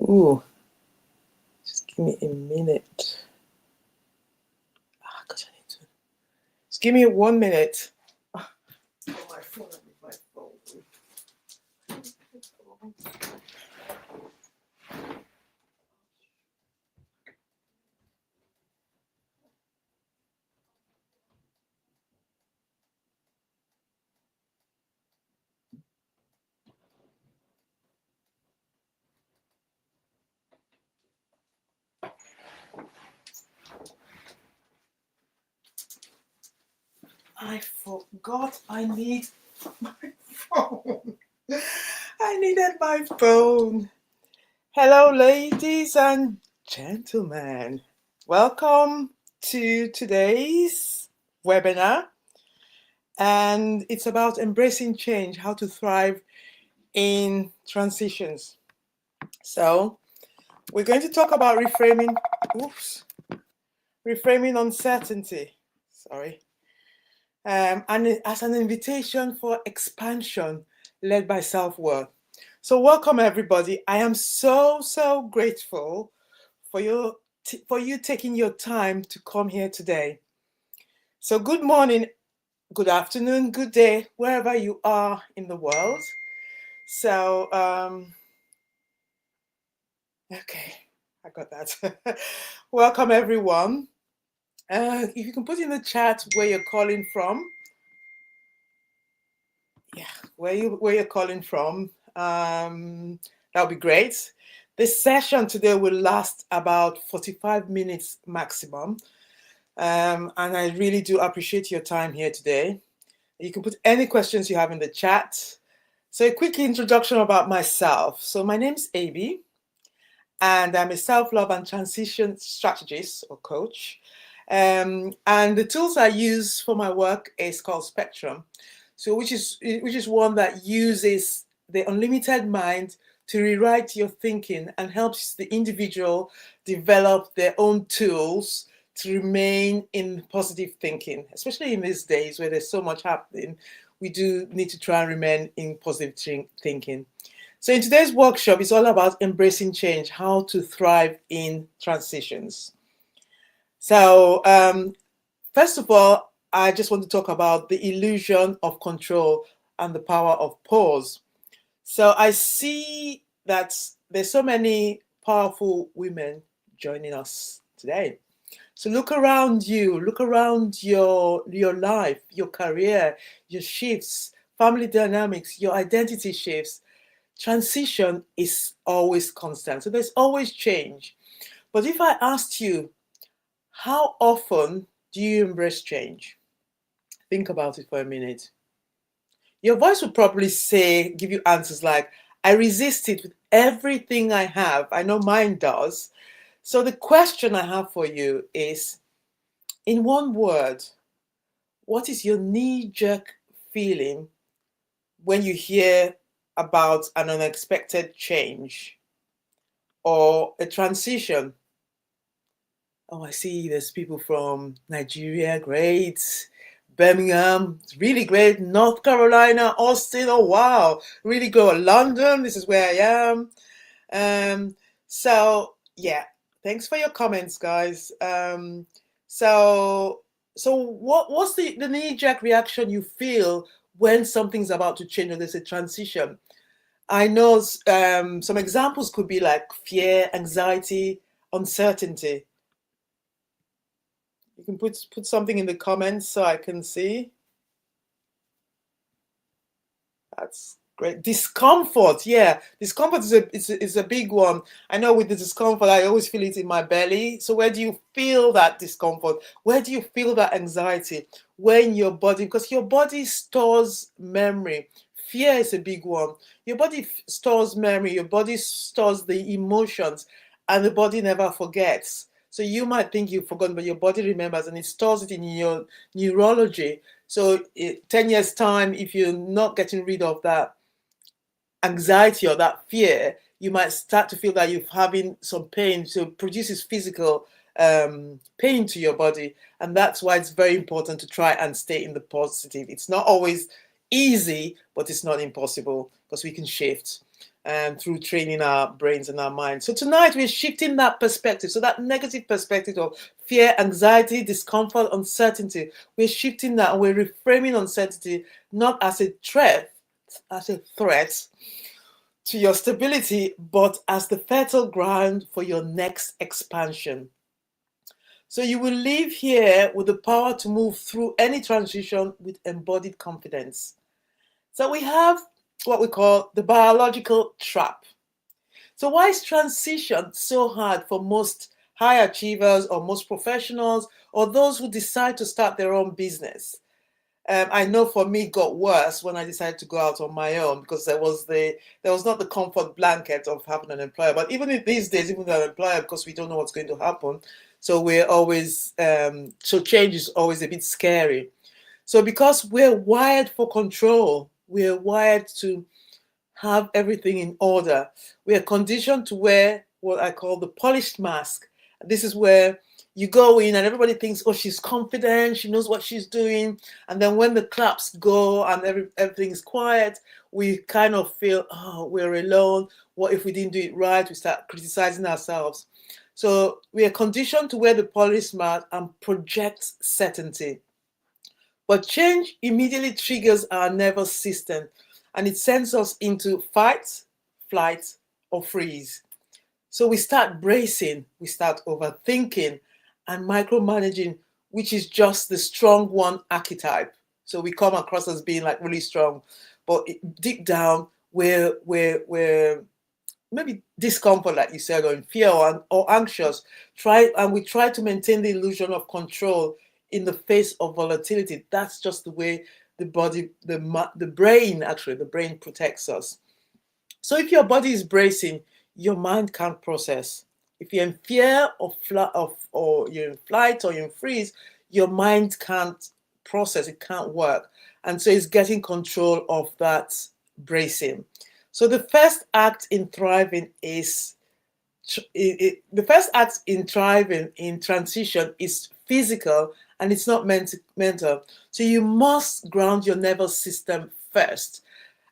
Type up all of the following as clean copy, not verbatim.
Ooh, just give me a minute. Gosh, I need to. Just give me 1 minute. Oh, my phone. My phone. I forgot I need my phone. I needed my phone. Hello, ladies and gentlemen. Welcome to today's webinar. And it's about embracing change, how to thrive in transitions. So, we're going to talk about reframing uncertainty. Sorry. And as an invitation for expansion led by self-worth. So welcome everybody. I am so grateful for you taking your time to come here today. So good morning, good afternoon, good day, wherever you are in the world. So okay, I got that. Welcome everyone. If you can put in the chat where you're calling from. Yeah, where you're calling from. That would be great. This session today will last about 45 minutes maximum. And I really do appreciate your time here today. You can put any questions you have in the chat. So a quick introduction about myself. So my name's Ebi, and I'm a self-love and transition strategist or coach. And the tools I use for my work is called Spectrum. So which is one that uses the unlimited mind to rewrite your thinking and helps the individual develop their own tools to remain in positive thinking, especially in these days where there's so much happening. We do need to try and remain in positive thinking. So in today's workshop, it's all about embracing change, how to thrive in transitions. So first of all, I just want to talk about the illusion of control and the power of pause. So I see that there's so many powerful women joining us today. So look around you, look around your life, your career, your shifts, family dynamics, your identity shifts. Transition is always constant. So there's always change. But if I asked you, how often do you embrace change? Think about it for a minute. Your voice would probably give you answers like, I resist it with everything I have. I know mine does. So the question I have for you is, in one word, what is your knee-jerk feeling when you hear about an unexpected change or a transition? Oh, I see there's people from Nigeria, great. Birmingham, really great. North Carolina, Austin, oh wow, really go. London, this is where I am. So yeah, thanks for your comments, guys. So what's the knee-jerk reaction you feel when something's about to change or there's a transition? I know some examples could be like fear, anxiety, uncertainty. You can put something in the comments so I can see. That's great. Discomfort, yeah. Discomfort is a big one. I know with the discomfort, I always feel it in my belly. So where do you feel that discomfort? Where do you feel that anxiety? When your body, because your body stores memory. Fear is a big one. Your body stores memory. Your body stores the emotions, and the body never forgets. So you might think you've forgotten, but your body remembers, and it stores it in your neurology. So 10 years time, if you're not getting rid of that anxiety or that fear, you might start to feel that you're having some pain. So it produces physical pain to your body. And that's why it's very important to try and stay in the positive. It's not always easy, but it's not impossible because we can shift. through training our brains and our minds. So tonight we're shifting that perspective. So that negative perspective of fear, anxiety, discomfort, uncertainty, we're shifting that and we're reframing uncertainty not as a threat, to your stability, but as the fertile ground for your next expansion. So you will leave here with the power to move through any transition with embodied confidence. So we have what we call the biological trap. So why is transition so hard for most high achievers or most professionals or those who decide to start their own business? I know for me it got worse when I decided to go out on my own because there was not the comfort blanket of having an employer. But even in these days, even with an employer, because we don't know what's going to happen, so we're always so change is always a bit scary. So because we're wired for control, we're wired to have everything in order. We are conditioned to wear what I call the polished mask. This is where you go in and everybody thinks, oh, she's confident, she knows what she's doing. And then when the claps go and everything is quiet, we kind of feel, oh, we're alone. What if we didn't do it right? We start criticizing ourselves. So we are conditioned to wear the polished mask and project certainty. But change immediately triggers our nervous system and it sends us into fight, flight, or freeze. So we start bracing, we start overthinking and micromanaging, which is just the strong one archetype. So we come across as being like really strong, but deep down we're maybe discomfort, like you said, or in fear or anxious. We try to maintain the illusion of control in the face of volatility. That's just the way the body, the brain protects us. So if your body is bracing, your mind can't process. If you're in fear or you're in flight or you're in freeze, your mind can't process, it can't work. And so it's getting control of that bracing. So the first act in thriving is the first act in thriving in transition is physical and it's not mental. So you must ground your nervous system first.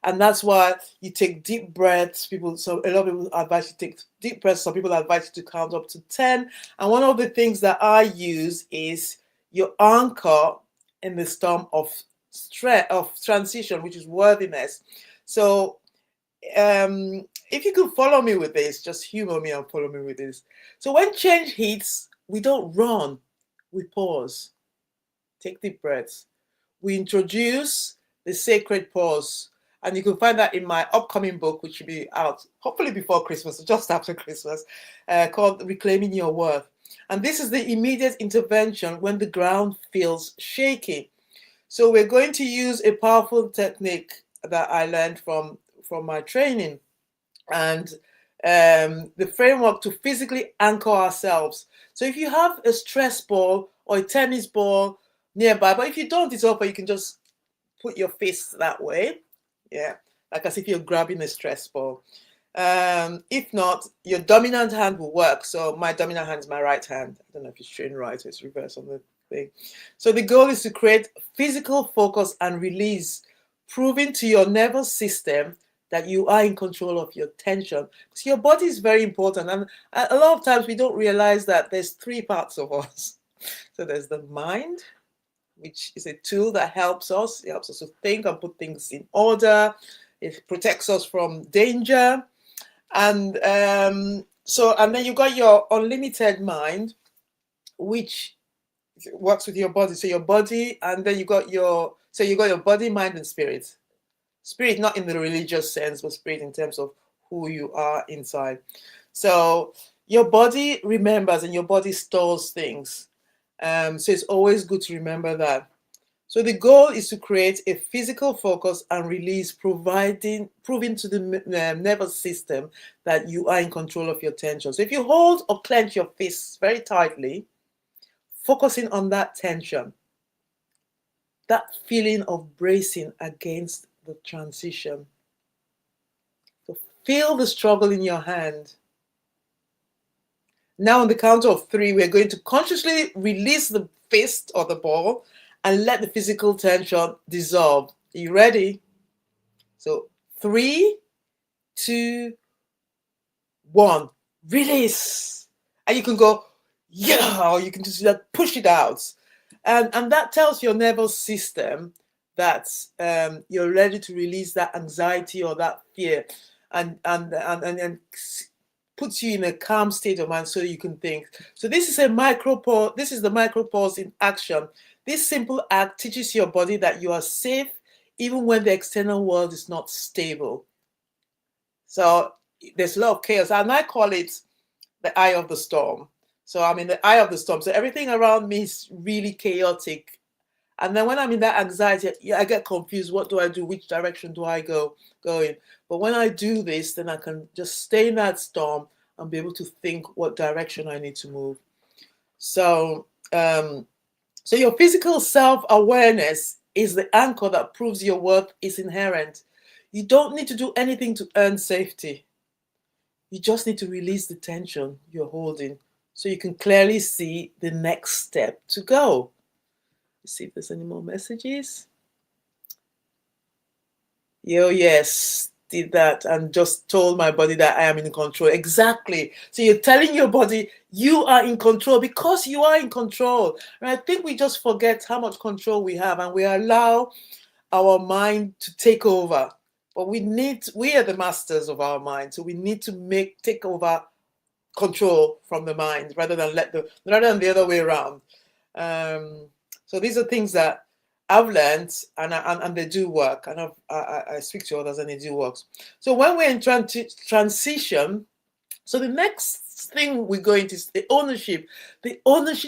And that's why you take deep breaths. So a lot of people advise you to take deep breaths. Some people advise you to count up to 10. And one of the things that I use is your anchor in the storm of transition, which is worthiness. So if you could follow me with this, just humor me and follow me with this. So when change hits, we don't run, we pause, take deep breaths. We introduce the sacred pause. And you can find that in my upcoming book, which will be out hopefully before Christmas, or just after Christmas, called Reclaiming Your Worth. And this is the immediate intervention when the ground feels shaky. So we're going to use a powerful technique that I learned from my training and the framework to physically anchor ourselves. So if you have a stress ball or a tennis ball nearby, but if you don't, it's okay, you can just put your fist that way. Yeah, like as if you're grabbing a stress ball. If not, your dominant hand will work. So my dominant hand is my right hand. I don't know if it's trained right, so it's reverse on the thing. So the goal is to create physical focus and release, proving to your nervous system that you are in control of your tension. Because your body is very important. And a lot of times we don't realize that there's three parts of us. So there's the mind, which is a tool that helps us. It helps us to think and put things in order. It protects us from danger. And then you've got your unlimited mind, which works with your body. So your body, and then you got your body, mind, and spirit. Spirit, not in the religious sense, but spirit in terms of who you are inside. So your body remembers and your body stores things. So it's always good to remember that. So the goal is to create a physical focus and release, proving to the nervous system that you are in control of your tension. So if you hold or clench your fists very tightly, focusing on that tension, that feeling of bracing against the transition. So feel the struggle in your hand. Now on the count of 3, we're going to consciously release the fist or the ball and let the physical tension dissolve. Are you ready? So 3, 2, 1, release. And you can go, yeah, or you can just like push it out. And that tells your nervous system that you're ready to release that anxiety or that fear, and puts you in a calm state of mind so you can think. So this is a micro pause. This is the micro pause in action. This simple act teaches your body that you are safe even when the external world is not stable. So there's a lot of chaos, and I call it the eye of the storm. So I'm in the eye of the storm. So everything around me is really chaotic. And then when I'm in that anxiety, I get confused. What do I do? Which direction do I go in? But when I do this, then I can just stay in that storm and be able to think what direction I need to move. So, so your physical self-awareness is the anchor that proves your worth is inherent. You don't need to do anything to earn safety. You just need to release the tension you're holding so you can clearly see the next step to go. Let's see if there's any more messages. Yes, did that and just told my body that I am in control. Exactly. So you're telling your body you are in control because you are in control. And I think we just forget how much control we have, and we allow our mind to take over. But we are the masters of our mind. So we need to take over control from the mind rather than the other way around. So these are things that I've learned, and they do work, and I speak to others and they do work. So when we're in transition, so the next thing we go into is the ownership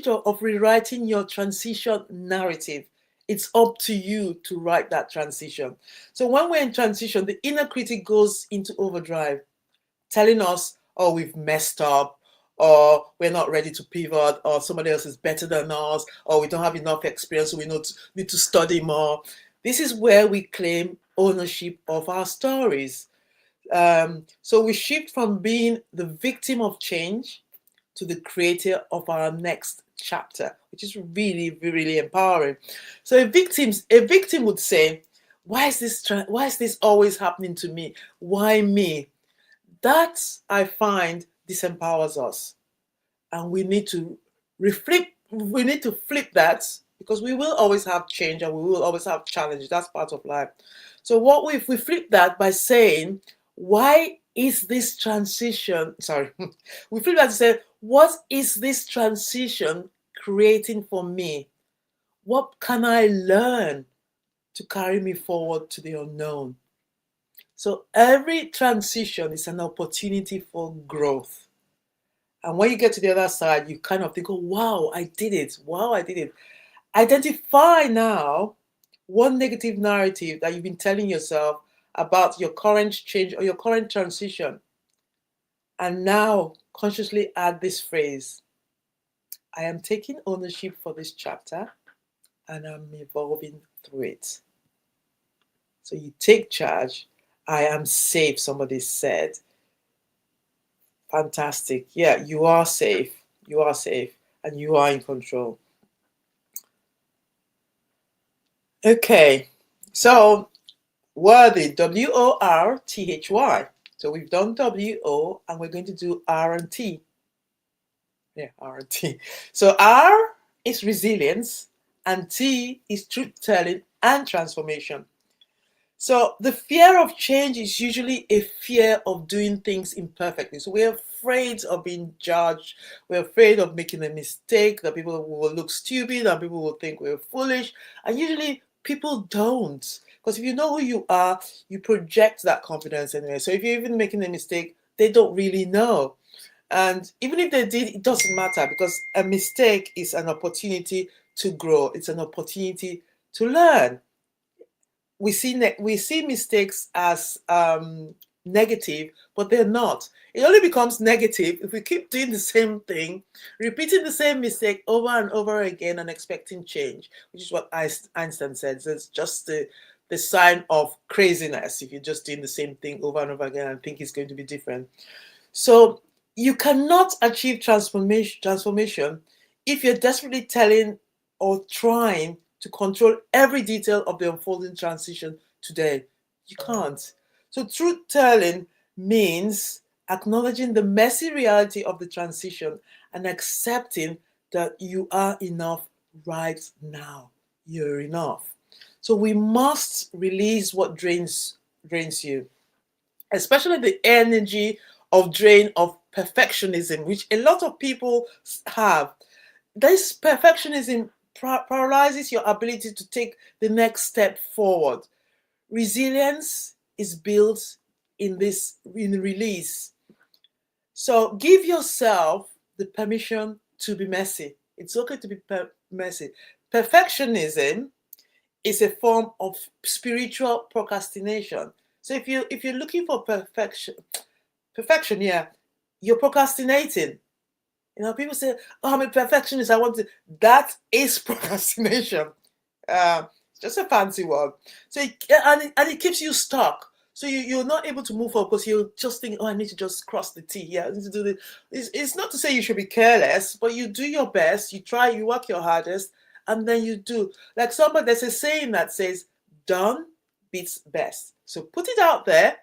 of rewriting your transition narrative. It's up to you to write that transition. So when we're in transition, the inner critic goes into overdrive, telling us, oh, we've messed up, or we're not ready to pivot, or somebody else is better than us, or we don't have enough experience, so we need to study more. This is where we claim ownership of our stories. So we shift from being the victim of change to the creator of our next chapter, which is really, really empowering. So a victim would say, why is this always happening to me? Why me? That, I find, disempowers us, and we need to flip that, because we will always have change and we will always have challenges. That's part of life. So what if we flip that by saying, why is this transition, we flip that to say, what is this transition creating for me? What can I learn to carry me forward to the unknown? So every transition is an opportunity for growth. And when you get to the other side, you kind of think, oh, wow, I did it. Wow, I did it. Identify now one negative narrative that you've been telling yourself about your current change or your current transition. And now consciously add this phrase: I am taking ownership for this chapter and I'm evolving through it. So you take charge. I am safe, somebody said. Fantastic. Yeah, you are safe. You are safe and you are in control. Okay, so worthy, W-O-R-T-H-Y. So we've done W-O and we're going to do R and T. Yeah, R and T. So R is resilience and T is truth-telling and transformation. So the fear of change is usually a fear of doing things imperfectly. So we're afraid of being judged. We're afraid of making a mistake, that people will look stupid and people will think we're foolish. And usually people don't. Because if you know who you are, you project that confidence anyway. So if you're even making a mistake, they don't really know. And even if they did, it doesn't matter, because a mistake is an opportunity to grow. It's an opportunity to learn. We see mistakes as negative, but they're not. It only becomes negative if we keep doing the same thing, repeating the same mistake over and over again and expecting change, which is what Einstein said. So it's just the sign of craziness if you're just doing the same thing over and over again and think it's going to be different. So you cannot achieve transformation if you're desperately telling or trying to control every detail of the unfolding transition today. You can't. So truth telling means acknowledging the messy reality of the transition and accepting that you are enough right now. You're enough. So we must release what drains you, especially the energy of drain of perfectionism, which a lot of people have. This perfectionism paralyzes your ability to take the next step forward. Resilience is built in release. So give yourself the permission to be messy. It's okay to be messy. Perfectionism is a form of spiritual procrastination. So if you're looking for perfection, yeah, you're procrastinating. People say, "Oh, I'm a perfectionist. I want to." That is procrastination. It's just a fancy word. So it keeps you stuck. So you're not able to move forward because you just think, "Oh, I need to just cross the T. Yeah, I need to do this." It's not to say you should be careless, but you do your best. You try. You work your hardest, and then you do. Like there's a saying that says, "Done beats best." So put it out there.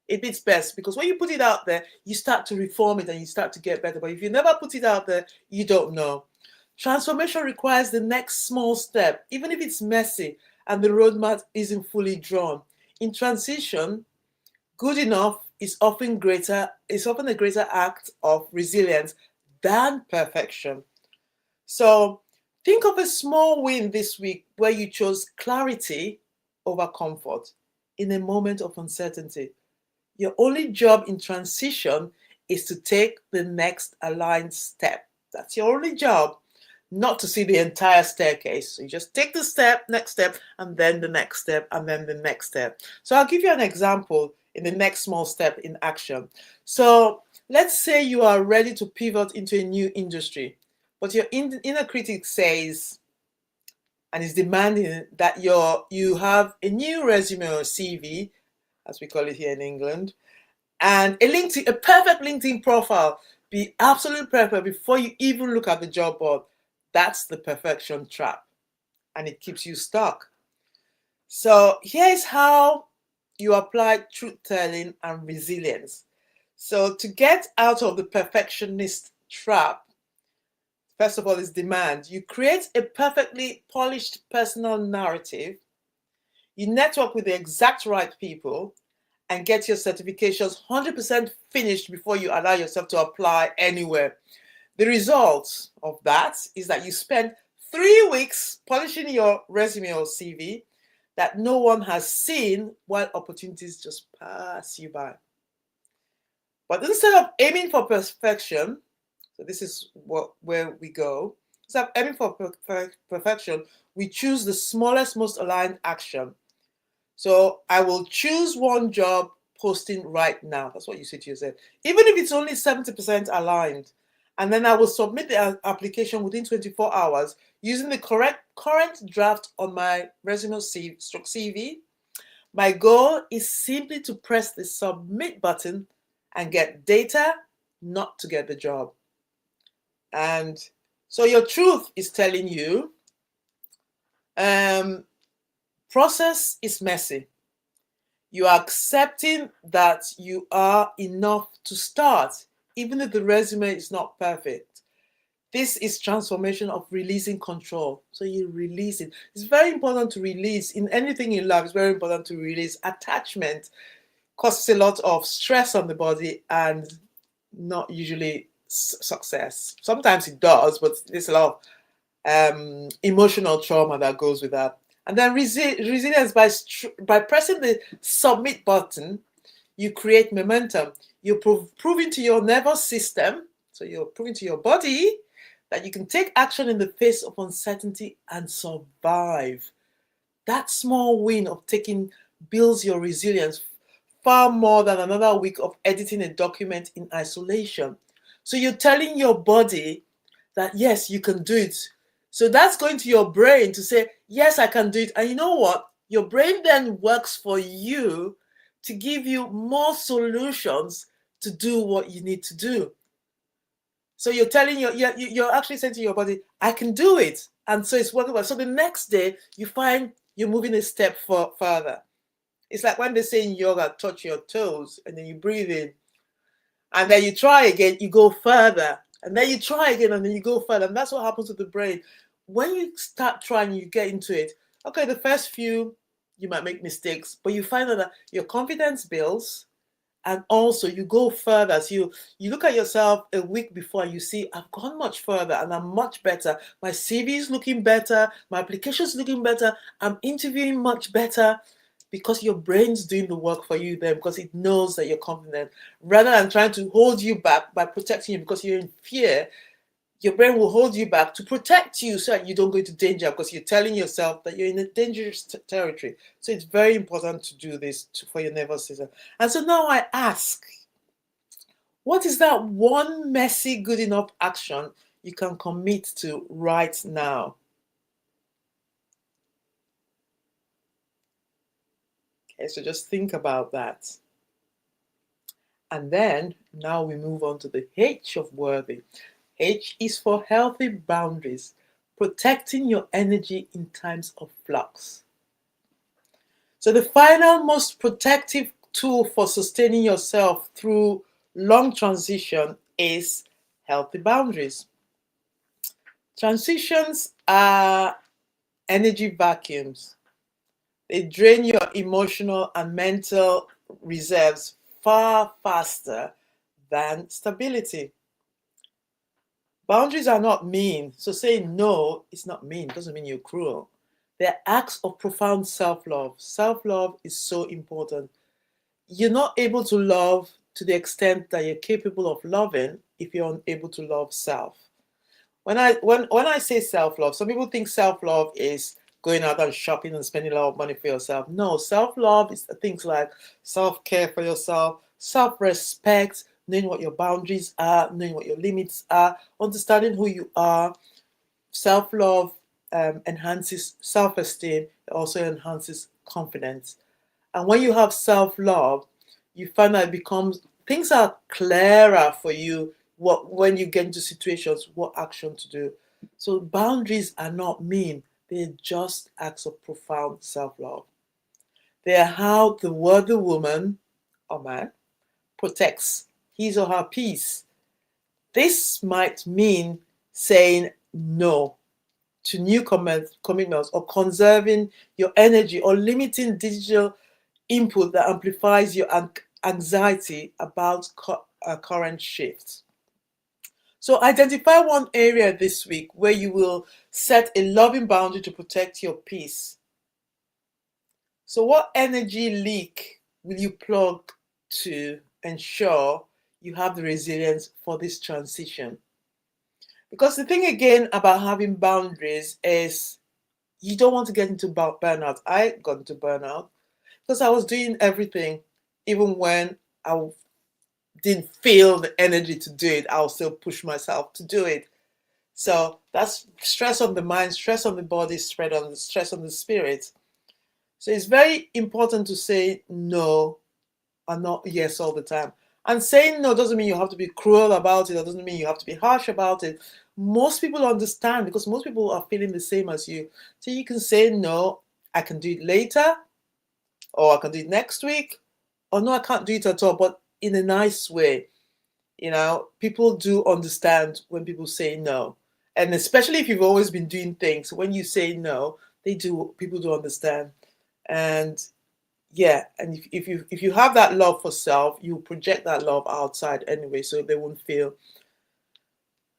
It beats best, because when you put it out there, you start to reform it and you start to get better. But if you never put it out there, you don't know. Transformation requires the next small step, even if it's messy and the roadmap isn't fully drawn. In transition, good enough is often a greater act of resilience than perfection. So think of a small win this week where you chose clarity over comfort in a moment of uncertainty. Your only job in transition is to take the next aligned step. That's your only job, not to see the entire staircase. So you just take the next step, and then the next step, and then the next step. So I'll give you an example in the next small step in action. So let's say you are ready to pivot into a new industry, but your inner critic says, and is demanding that you have a new resume or CV, as we call it here in England, and a perfect LinkedIn profile. Be absolutely perfect before you even look at the job board. That's the perfection trap, and it keeps you stuck. So here's how you apply truth telling and resilience. So to get out of the perfectionist trap, first of all, is demand. You create a perfectly polished personal narrative. You network with the exact right people and get your certifications 100% finished before you allow yourself to apply anywhere. The result of that is that you spend 3 weeks polishing your resume or CV that no one has seen, while opportunities just pass you by. But instead of aiming for perfection, so this is where we go. Instead of aiming for perfection, we choose the smallest, most aligned action. So I will choose one job posting right now. That's what you say to yourself. Even if it's only 70% aligned. And then I will submit the application within 24 hours using the current draft on my resume CV. My goal is simply to press the submit button and get data, not to get the job. And so your truth is telling you, process is messy. You are accepting that you are enough to start, even if the resume is not perfect. This is transformation of releasing control. So you release it. It's very important to release. In anything in life, it's very important to release. Attachment causes a lot of stress on the body and not usually success. Sometimes it does, but there's a lot of emotional trauma that goes with that. And then resilience, by pressing the submit button, you create momentum. You're proving to your nervous system, so you're proving to your body that you can take action in the face of uncertainty and survive. That small win of taking builds your resilience far more than another week of editing a document in isolation. So you're telling your body that yes, you can do it. So that's going to your brain to say, yes, I can do it. And you know what? Your brain then works for you to give you more solutions to do what you need to do. So you're telling you're actually saying to your body, I can do it. And so it's working well. So the next day you find you're moving a step further. It's like when they say in yoga, touch your toes, and then you breathe in, and then you try again, you go further, and then you try again, and then you go further. And that's what happens to the brain. When you start trying, you get into it. Okay, the first few, you might make mistakes, but you find out that your confidence builds, and also you go further. So you look at yourself a week before and you see, I've gone much further and I'm much better. My CV is looking better, my application is looking better, I'm interviewing much better, because your brain's doing the work for you then, because it knows that you're confident. Rather than trying to hold you back by protecting you because you're in fear, your brain will hold you back to protect you so that you don't go into danger, because you're telling yourself that you're in a dangerous territory. So it's very important to do this for your nervous system. And so now I ask, what is that one messy, good enough action you can commit to right now? Okay, so just think about that. And then now we move on to the H of worthy. H is for healthy boundaries, protecting your energy in times of flux. So the final most protective tool for sustaining yourself through long transition is healthy boundaries. Transitions are energy vacuums. They drain your emotional and mental reserves far faster than stability. Boundaries are not mean. So saying no is not mean. It doesn't mean you're cruel. They're acts of profound self-love. Self-love is so important. You're not able to love to the extent that you're capable of loving if you're unable to love self. When I say self-love, some people think self-love is going out and shopping and spending a lot of money for yourself. No, self-love is things like self-care for yourself, self-respect, knowing what your boundaries are, knowing what your limits are, understanding who you are. Self-love enhances self-esteem. It also enhances confidence. And when you have self-love, you find that it becomes, things are clearer for you when you get into situations, what action to do. So boundaries are not mean. They're just acts of profound self-love. They are how the worthy woman or man protects his or her peace. This might mean saying no to new commitments, or conserving your energy, or limiting digital input that amplifies your anxiety about current shifts. So identify one area this week where you will set a loving boundary to protect your peace. So what energy leak will you plug to ensure you have the resilience for this transition? Because the thing again about having boundaries is you don't want to get into burnout. I got into burnout because I was doing everything, even when I didn't feel the energy to do it, I'll still push myself to do it. So that's stress on the mind, stress on the body, stress on the spirit. So it's very important to say no and not yes all the time. And saying no doesn't mean you have to be cruel about it, or doesn't mean you have to be harsh about it. Most people understand, because most people are feeling the same as you. So you can say no, I can do it later, or I can do it next week, or no, I can't do it at all, but in a nice way. People do understand when people say no. And especially if you've always been doing things, when you say no, people do understand. And yeah, and if you have that love for self, you project that love outside anyway, so they won't feel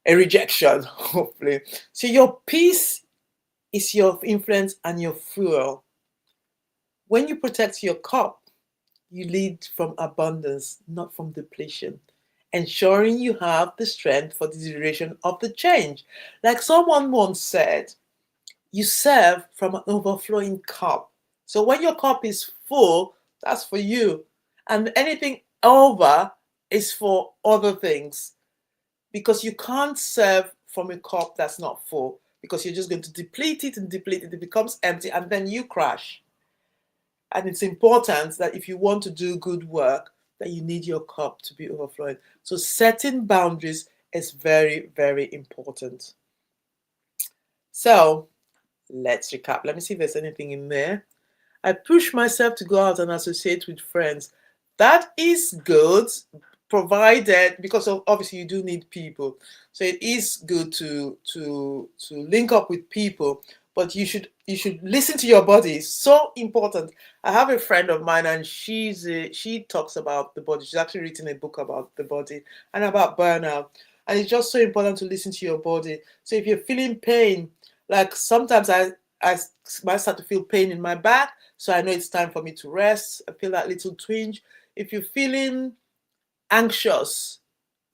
a rejection, hopefully. So your peace is your influence and your fuel. When you protect your cup, you lead from abundance, not from depletion, ensuring you have the strength for the duration of the change. Like someone once said, you serve from an overflowing cup. So when your cup is full, that's for you. And anything over is for other things. Because you can't serve from a cup that's not full, because you're just going to deplete it and deplete it. It becomes empty and then you crash. And it's important that if you want to do good work, that you need your cup to be overflowing. So setting boundaries is very, very important. So let's recap. Let me see if there's anything in there. I push myself to go out and associate with friends. That is good, provided, because of, obviously you do need people. So it is good to link up with people, but you should listen to your body. It's so important. I have a friend of mine, and she talks about the body. She's actually written a book about the body and about burnout. And it's just so important to listen to your body. So if you're feeling pain, like sometimes I might start to feel pain in my back, so I know it's time for me to rest. I feel that little twinge. If you're feeling anxious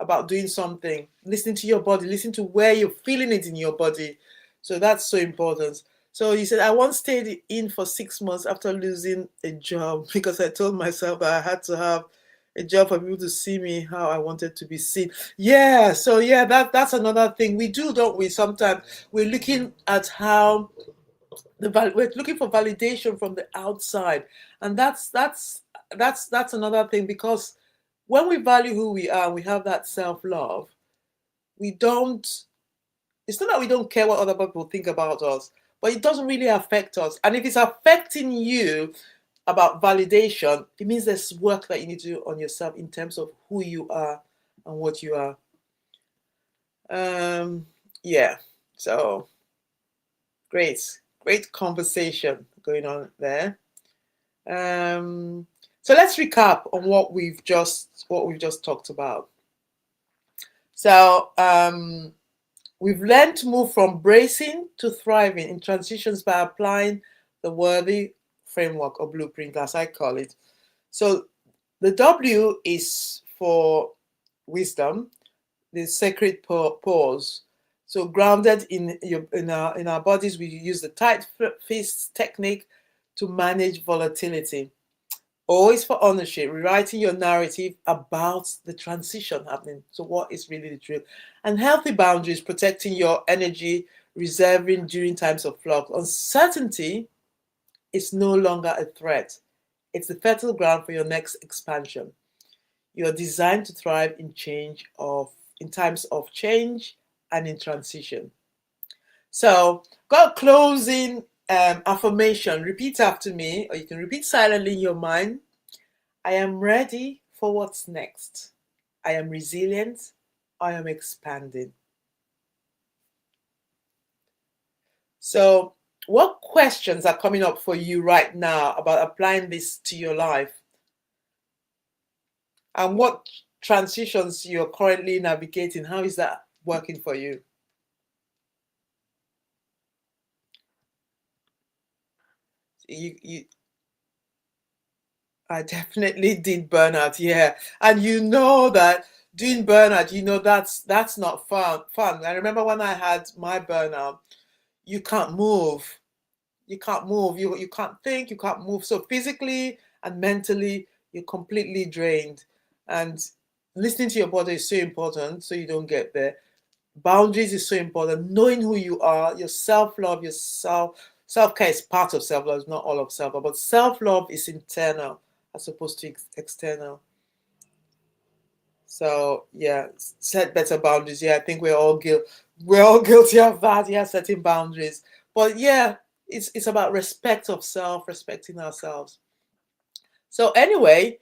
about doing something, listen to your body, listen to where you're feeling it in your body. So that's so important. So he said, I once stayed in for 6 months after losing a job because I told myself that I had to have a job for people to see me how I wanted to be seen. Yeah, so yeah, that's another thing we do, don't we? Sometimes we're looking at how we're looking for validation from the outside, and that's another thing, because when we value who we are, we have that self-love. We don't It's not that we don't care what other people think about us, but it doesn't really affect us. And if it's affecting you about validation, it means there's work that you need to do on yourself in terms of who you are and what you are. Yeah, so great conversation going on there. So let's recap on what we've just talked about. So we've learned to move from bracing to thriving in transitions by applying the worthy framework or blueprint, as I call it. So the W is for wisdom, the sacred pause. So grounded in our bodies, we use the tight fist technique to manage volatility. Always for ownership, rewriting your narrative about the transition happening. So what is really the truth? And healthy boundaries, protecting your energy, reserving during times of flux. Uncertainty is no longer a threat. It's the fertile ground for your next expansion. You're designed to thrive in times of change and in transition. So, got a closing affirmation. Repeat after me, or you can repeat silently in your mind. I am ready for what's next. I am resilient. I am expanding. So, what questions are coming up for you right now about applying this to your life? And what transitions you're currently navigating? How is that working for you? You I definitely did burnout, yeah. And you know that doing burnout, that's not fun. I remember when I had my burnout, you can't move. You can't move. You can't think, you can't move. So physically and mentally, you're completely drained. And listening to your body is so important so you don't get there. Boundaries is so important. Knowing who you are, your self-love, self-care is part of self-love, it's not all of self-love, but self-love is internal as opposed to external. So yeah, set better boundaries. Yeah, I think we're all guilty of that. Yeah, setting boundaries. But yeah, it's about respect of self, respecting ourselves. So anyway,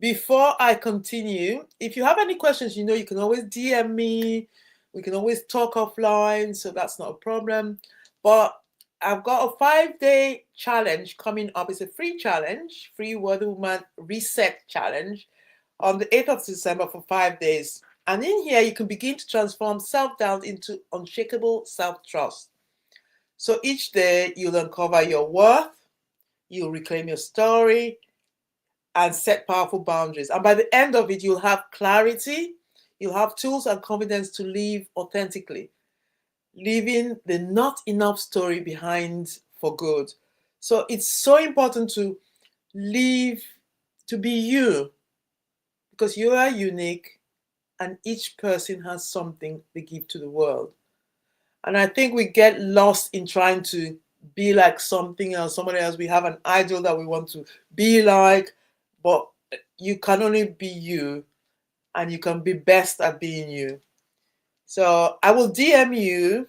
before I continue, if you have any questions, you can always DM me. We can always talk offline, so that's not a problem. But I've got a 5-day challenge coming up. It's a free challenge, free Worthy Woman Reset Challenge on the 8th of December for 5 days. And in here, you can begin to transform self-doubt into unshakable self-trust. So each day, you'll uncover your worth, you'll reclaim your story, and set powerful boundaries. And by the end of it, you'll have clarity, you'll have tools and confidence to live authentically, leaving the not enough story behind for good. So it's so important to live, to be you, because you are unique and each person has something they give to the world. And I think we get lost in trying to be like something else, somebody else. We have an idol that we want to be like, but you can only be you and you can be best at being you. So I will DM you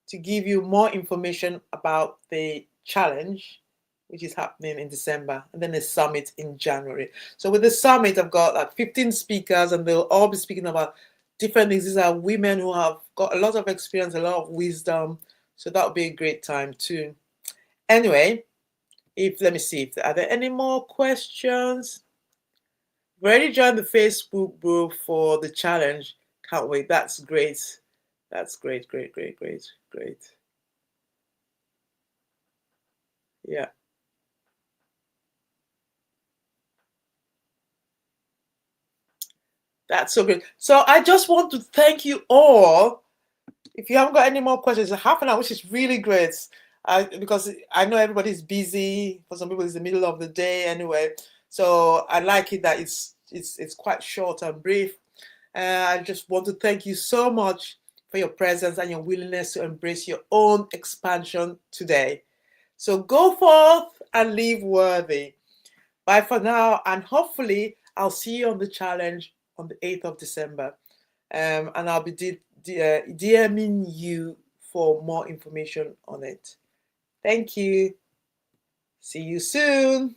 to give you more information about the challenge, which is happening in December, and then a summit in January. So with the summit, I've got like 15 speakers, and they'll all be speaking about different things. These are women who have got a lot of experience, a lot of wisdom. So that would be a great time too. Anyway, let me see if are there any more questions. I've already joined the Facebook group for the challenge. Can't wait. That's great. That's great. Yeah. That's so great. So I just want to thank you all. If you haven't got any more questions, half an hour, which is really great. Because I know everybody's busy. For some people, it's the middle of the day anyway. So I like it that it's quite short and brief. I just want to thank you so much for your presence and your willingness to embrace your own expansion today. So go forth and live worthy. Bye for now, and hopefully I'll see you on the challenge on the 8th of December. And I'll be DMing you for more information on it. Thank you. See you soon.